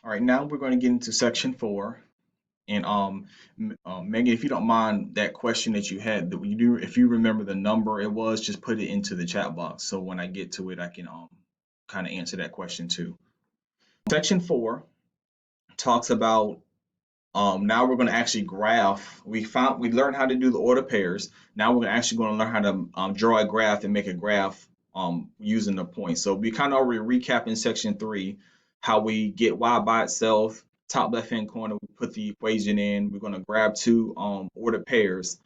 All right, now we're going to get into section 4. And Megan, if you don't mind that question that you had, that you do, if you remember the number it was, just put it into the chat box. So when I get to it, I can kind of answer that question too. Section 4 talks about now we're going to actually graph. We learned how to do the order pairs. Now we're actually going to learn how to draw a graph and make a graph using the points. So we kind of already recapped in section 3 how we get y by itself. Top left hand corner, we put the equation in. We're going to grab two order pairs.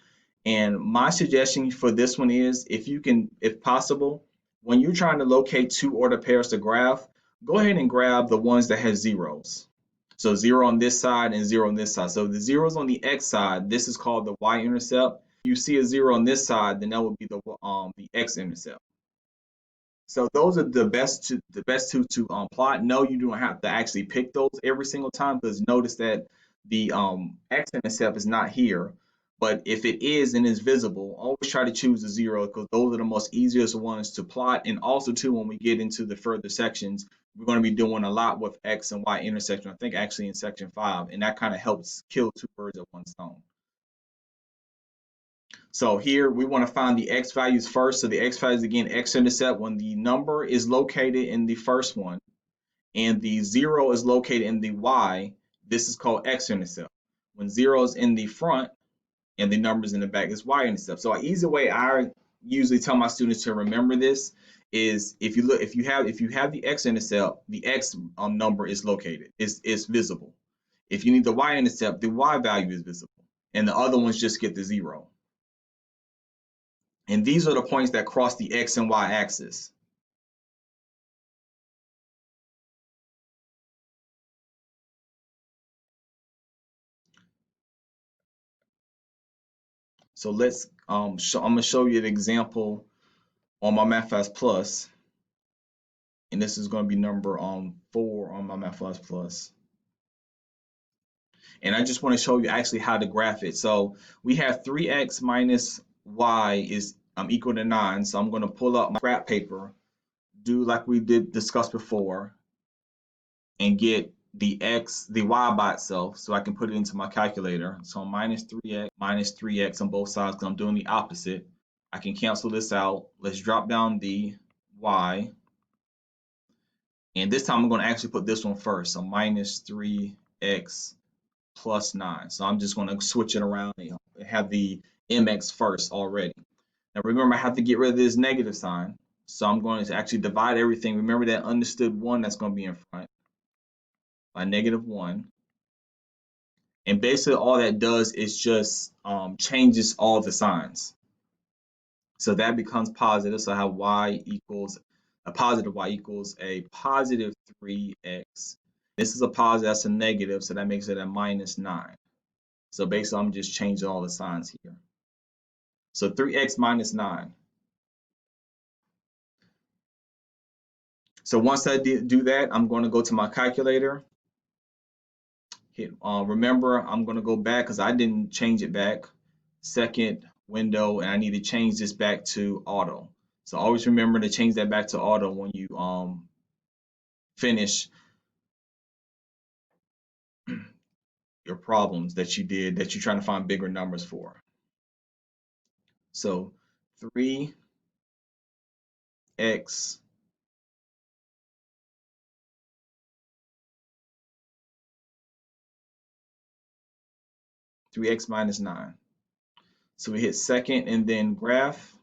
And my suggestion for this one is, if possible, when you're trying to locate two order pairs to graph, go ahead and grab the ones that have zeros. So 0 on this side and 0 on this side. So the 0 is on the x side. This is called the y-intercept. If you see a 0 on this side, then that would be the x-intercept. So those are the best two to plot. No, you don't have to actually pick those every single time, because notice that the x-intercept is not here. But if it is and is visible, always try to choose the 0, because those are the most easiest ones to plot. And also too, when we get into the further sections, we're going to be doing a lot with x and y intersection. I think actually in section 5, and that kind of helps kill two birds with one stone. So here we want to find the x values first. So the x values, again, x-intercept, when the number is located in the first one and the 0 is located in the y, this is called x-intercept. When 0 is in the front and the numbers in the back, is y-intercept. So an easy way I usually tell my students to remember this is, if you have the x-intercept, the x number is located, is visible. If you need the y-intercept, the y value is visible, and the other ones just get the 0. And these are the points that cross the x and y axis. So let's I'm gonna show you an example on my MathFast Plus, and this is going to be number 4 on my MathFast Plus. And I just want to show you actually how to graph it. So we have 3x minus y is equal to 9. So I'm going to pull up my scrap paper, do like we did discuss before, and get the y by itself, so I can put it into my calculator. So minus 3x on both sides, because I'm doing the opposite. I can cancel this out. Let's drop down the y. And this time I'm going to actually put this one first. So minus 3x plus 9. So I'm just going to switch it around and have the mx first already. Now remember, I have to get rid of this negative sign. So I'm going to actually divide everything. Remember that understood 1 that's going to be in front by negative 1. And basically all that does is just changes all the signs. So that becomes positive. So I have y equals a positive y equals a positive 3x. This is a positive, that's a negative, so that makes it a minus 9. So basically I'm just changing all the signs here. So 3x minus 9. So once I do that, I'm going to go to my calculator. Remember, I'm going to go back because I didn't change it back. Second window, and I need to change this back to auto. So always remember to change that back to auto when you finish your problems that you did, that you're trying to find bigger numbers for. So 3x 3x minus 9. So we hit second and then graph.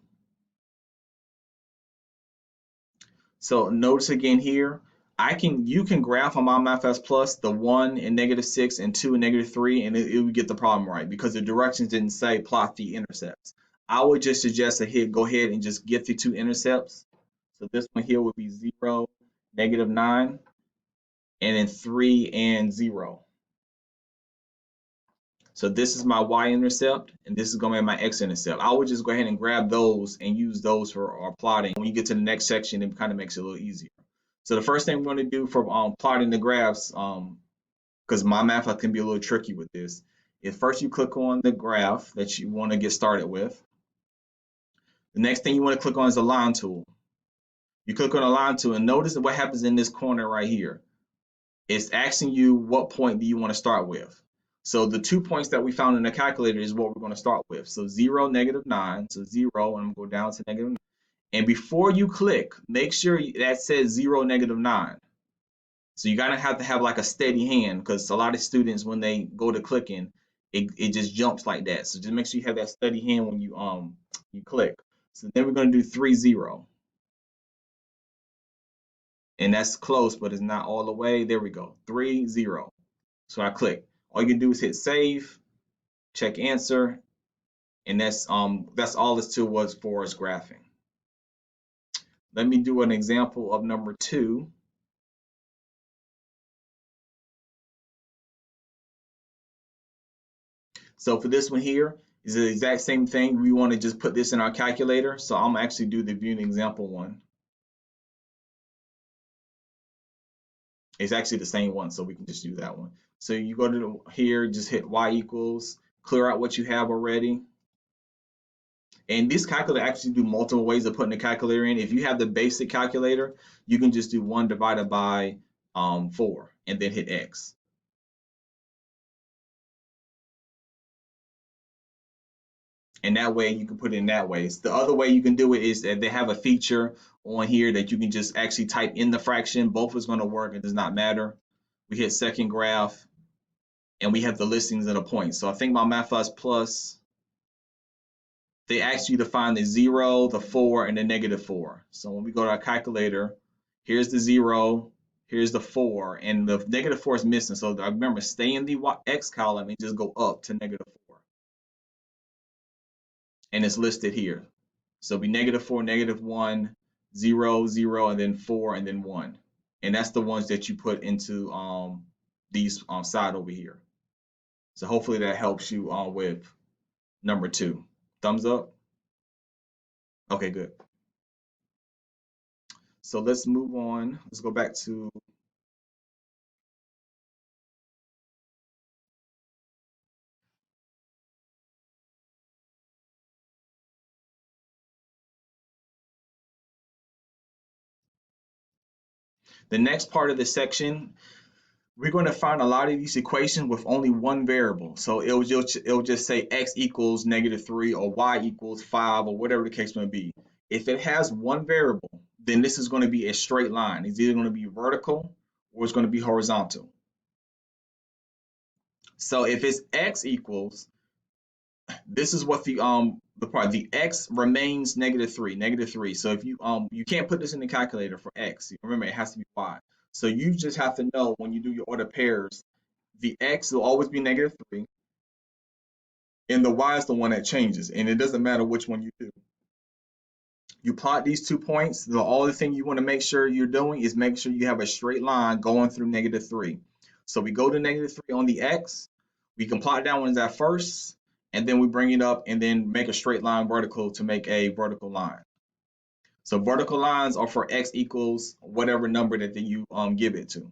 So notice again here, you can graph on my MathFast Plus the 1 and -6 and 2 and -3, and it would get the problem right, because the directions didn't say plot the intercepts. I would just suggest that go ahead and just get the 2 intercepts. So this one here would be 0, -9, and then 3 and 0. So this is my y-intercept, and this is going to be my x-intercept. I would just go ahead and grab those and use those for our plotting. When you get to the next section, it kind of makes it a little easier. So the first thing we're going to do for plotting the graphs, because my math can be a little tricky with this, is first you click on the graph that you want to get started with. The next thing you want to click on is the line tool. You click on the line tool, and notice what happens in this corner right here. It's asking you what point do you want to start with. So the 2 points that we found in the calculator is what we're going to start with. So 0, -9. So 0, and I'm going to go down to -9. And before you click, make sure that says 0, -9. So you gotta have to have like a steady hand, because a lot of students, when they go to clicking, it just jumps like that. So just make sure you have that steady hand when you click. So then we're gonna do 3, 0. And that's close, but it's not all the way. There we go. 3, 0. So I click. All you can do is hit save, check answer, and that's all this tool was for is graphing. Let me do an example of number 2. So for this one here, is the exact same thing. We want to just put this in our calculator. So I'm actually do the viewing example one. It's actually the same one, so we can just do that one. So you go to here, just hit y equals, clear out what you have already. And this calculator actually do multiple ways of putting the calculator in. If you have the basic calculator, you can just do 1 divided by 4 and then hit X. And that way you can put it in that way. The other way you can do it is that they have a feature on here that you can just actually type in the fraction. Both is going to work. It does not matter. We hit second graph, and we have the listings and the points. So I think my MathFuss Plus, they ask you to find the 0, the 4, and the -4. So when we go to our calculator, here's the 0, here's the 4, and the -4 is missing. So I remember, stay in the X column and just go up to -4. And it's listed here. So it'll be -4, -1, 0, 0, and then 4, and then 1. And that's the ones that you put into these side over here. So hopefully that helps you with number 2. Thumbs up? Okay, good. So let's move on. Let's go back to the next part of the section. We're going to find a lot of these equations with only one variable. So it'll just say x equals -3 or y equals 5 or whatever the case may be. If it has one variable, then this is going to be a straight line. It's either going to be vertical or it's going to be horizontal. So if it's x equals, this is what the x remains -3. So if you can't put this in the calculator for x. Remember, it has to be y. So you just have to know when you do your order pairs, the x will always be -3, and the y is the one that changes. And it doesn't matter which one you do. You plot these 2 points. The only thing you want to make sure you're doing is make sure you have a straight line going through -3. So we go to -3 on the x. We can plot that one as at first, and then we bring it up and then make a straight line vertical to make a vertical line. So vertical lines are for x equals whatever number that you give it to.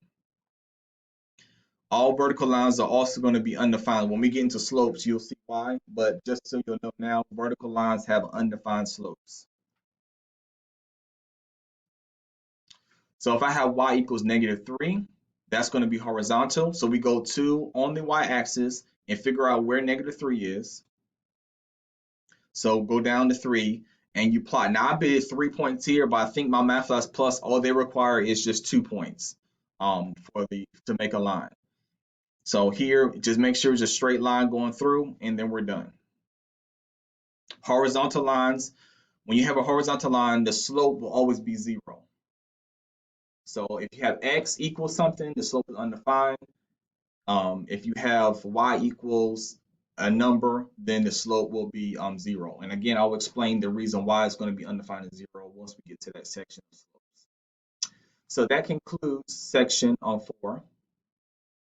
All vertical lines are also going to be undefined. When we get into slopes, you'll see why, but just so you'll know now, vertical lines have undefined slopes. So if I have y equals -3, that's going to be horizontal. So we go to on the y-axis and figure out where -3 is. So go down to 3 and you plot. Now I did 3 points here, but I think my MathFuss Plus, all they require is just 2 points to make a line. So here, just make sure it's a straight line going through, and then we're done. Horizontal lines, when you have a horizontal line, the slope will always be 0. So if you have x equals something, the slope is undefined. If you have y equals a number, then the slope will be 0. And again, I'll explain the reason why it's going to be undefined as 0 once we get to that section of slopes. So that concludes section 4.